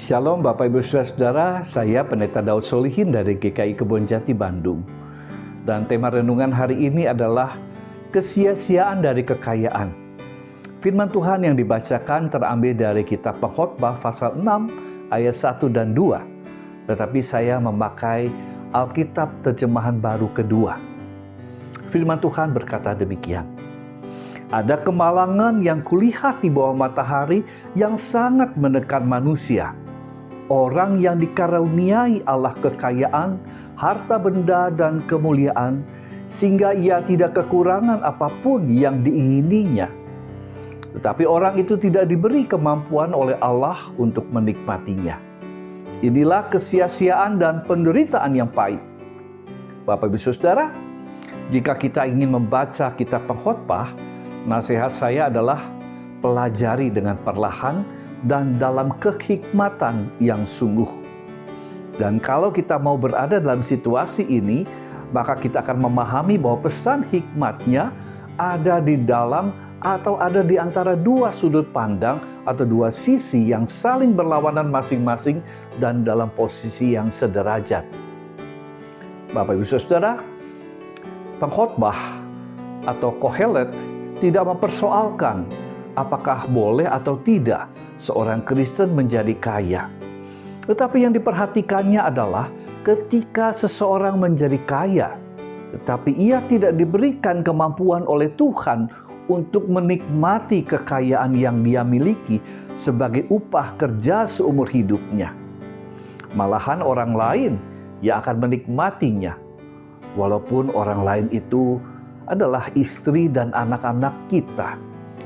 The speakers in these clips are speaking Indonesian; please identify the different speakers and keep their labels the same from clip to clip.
Speaker 1: Shalom Bapak Ibu Saudara, saya Pendeta Daud Solihin dari GKI Kebonjati Bandung. Dan tema renungan hari ini adalah kesia-siaan dari kekayaan. Firman Tuhan yang dibacakan terambil dari kitab Pengkhotbah pasal 6 ayat 1 dan 2. Tetapi saya memakai Alkitab terjemahan baru kedua. Firman Tuhan berkata demikian. Ada kemalangan yang kulihat di bawah matahari yang sangat menekan manusia. Orang yang dikaruniai Allah kekayaan, harta benda dan kemuliaan, sehingga ia tidak kekurangan apapun yang diingininya. Tetapi orang itu tidak diberi kemampuan oleh Allah untuk menikmatinya. Inilah kesia-siaan dan penderitaan yang pahit. Bapak Ibu Saudara, jika kita ingin membaca kitab Pengkhotbah, nasihat saya adalah pelajari dengan perlahan dan dalam kehikmatan yang sungguh. Dan kalau kita mau berada dalam situasi ini, maka kita akan memahami bahwa pesan hikmatnya ada di dalam atau ada di antara dua sudut pandang atau dua sisi yang saling berlawanan masing-masing dan dalam posisi yang sederajat. Bapak Ibu Saudara, Pengkhotbah atau Kohelet tidak mempersoalkan apakah boleh atau tidak seorang Kristen menjadi kaya. Tetapi yang diperhatikannya adalah ketika seseorang menjadi kaya, tetapi ia tidak diberikan kemampuan oleh Tuhan untuk menikmati kekayaan yang dia miliki sebagai upah kerja seumur hidupnya. Malahan orang lain yang akan menikmatinya, walaupun orang lain itu adalah istri dan anak-anak kita,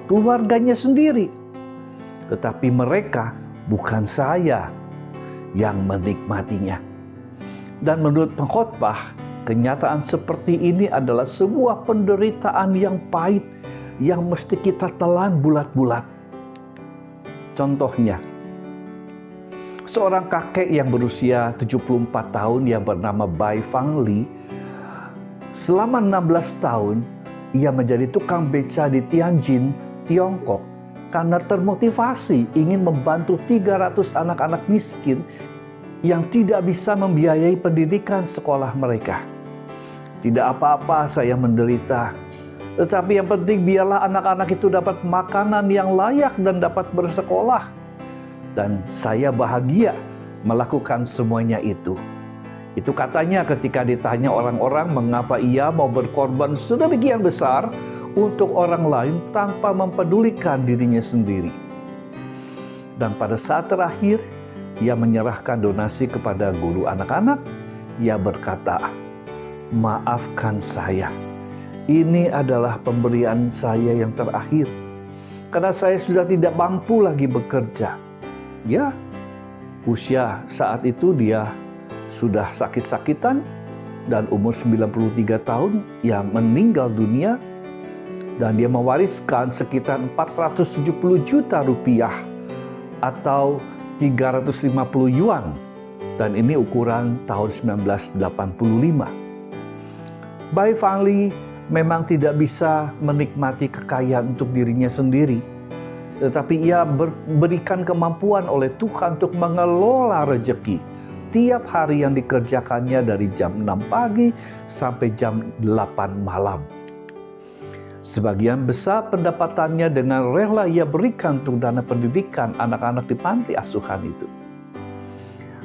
Speaker 1: keluarganya sendiri. Tetapi mereka bukan saya yang menikmatinya. Dan menurut Pengkhotbah, kenyataan seperti ini adalah sebuah penderitaan yang pahit yang mesti kita telan bulat-bulat. Contohnya, seorang kakek yang berusia 74 tahun yang bernama Bai Fang Li, selama 16 tahun ia menjadi tukang beca di Tianjin, Tiongkok, karena termotivasi ingin membantu 300 anak-anak miskin yang tidak bisa membiayai pendidikan sekolah mereka. Tidak apa-apa saya menderita, tetapi yang penting biarlah anak-anak itu dapat makanan yang layak dan dapat bersekolah. Dan saya bahagia melakukan semuanya itu. Itu katanya ketika ditanya orang-orang mengapa ia mau berkorban sedemikian besar untuk orang lain tanpa mempedulikan dirinya sendiri. Dan pada saat terakhir, ia menyerahkan donasi kepada guru anak-anak. Ia berkata, "Maafkan saya, ini adalah pemberian saya yang terakhir, karena saya sudah tidak mampu lagi bekerja." Ya, usia saat itu dia sudah sakit-sakitan dan umur 93 tahun ia meninggal dunia. Dan dia mewariskan sekitar 470 juta rupiah atau 350 yuan. Dan ini ukuran tahun 1985. Bai Fang Li memang tidak bisa menikmati kekayaan untuk dirinya sendiri. Tetapi ia berikan kemampuan oleh Tuhan untuk mengelola rezeki tiap hari yang dikerjakannya dari jam 6 pagi sampai jam 8 malam. Sebagian besar pendapatannya dengan rela ia berikan untuk dana pendidikan anak-anak di panti asuhan itu.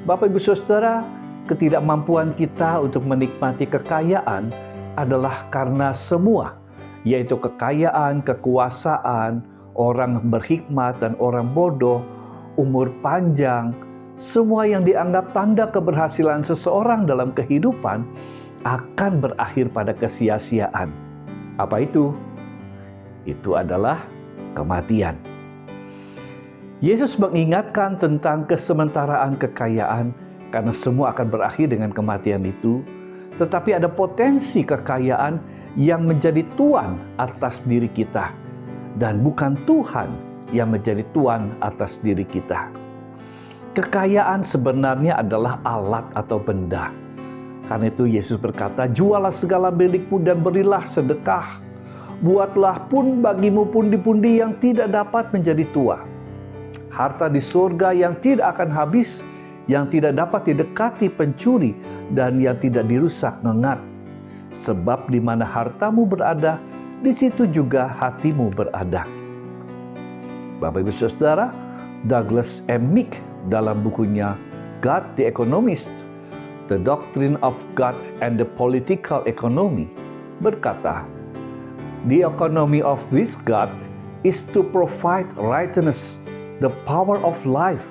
Speaker 1: Bapak Ibu Saudara, ketidakmampuan kita untuk menikmati kekayaan adalah karena semua, yaitu kekayaan, kekuasaan, orang berhikmat dan orang bodoh, umur panjang, semua yang dianggap tanda keberhasilan seseorang dalam kehidupan akan berakhir pada kesia-siaan. Apa itu? Itu adalah kematian. Yesus mengingatkan tentang kesementaraan kekayaan karena semua akan berakhir dengan kematian itu. Tetapi ada potensi kekayaan yang menjadi tuan atas diri kita dan bukan Tuhan yang menjadi tuan atas diri kita. Kekayaan sebenarnya adalah alat atau benda. Karena itu Yesus berkata, "Jualah segala milikmu dan berilah sedekah. Buatlah pun bagimu pundi-pundi yang tidak dapat menjadi tua. harta di surga yang tidak akan habis, yang tidak dapat didekati pencuri, dan yang tidak dirusak ngengat. Sebab di mana hartamu berada, di situ juga hatimu berada. Bapak Ibu Saudara, Douglas M. Meek dalam bukunya God the Economist, The Doctrine of God and the Political Economy berkata, "The economy of this God is to provide rightness, the power of life,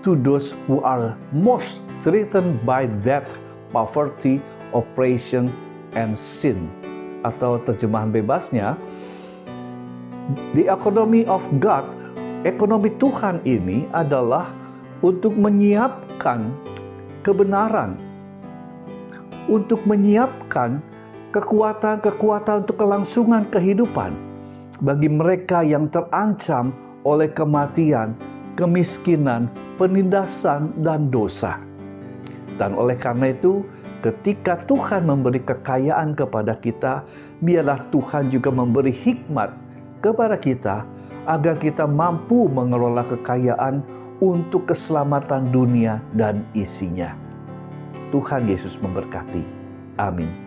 Speaker 1: to those who are most threatened by death, poverty, oppression, and sin." Atau terjemahan bebasnya, the economy of God, ekonomi Tuhan ini adalah untuk menyiapkan kebenaran, untuk menyiapkan kekuatan-kekuatan untuk kelangsungan kehidupan bagi mereka yang terancam oleh kematian, kemiskinan, penindasan, dan dosa. Dan oleh karena itu, ketika Tuhan memberi kekayaan kepada kita, biarlah Tuhan juga memberi hikmat kepada kita agar kita mampu mengelola kekayaan untuk keselamatan dunia dan isinya. Tuhan Yesus memberkati. Amin.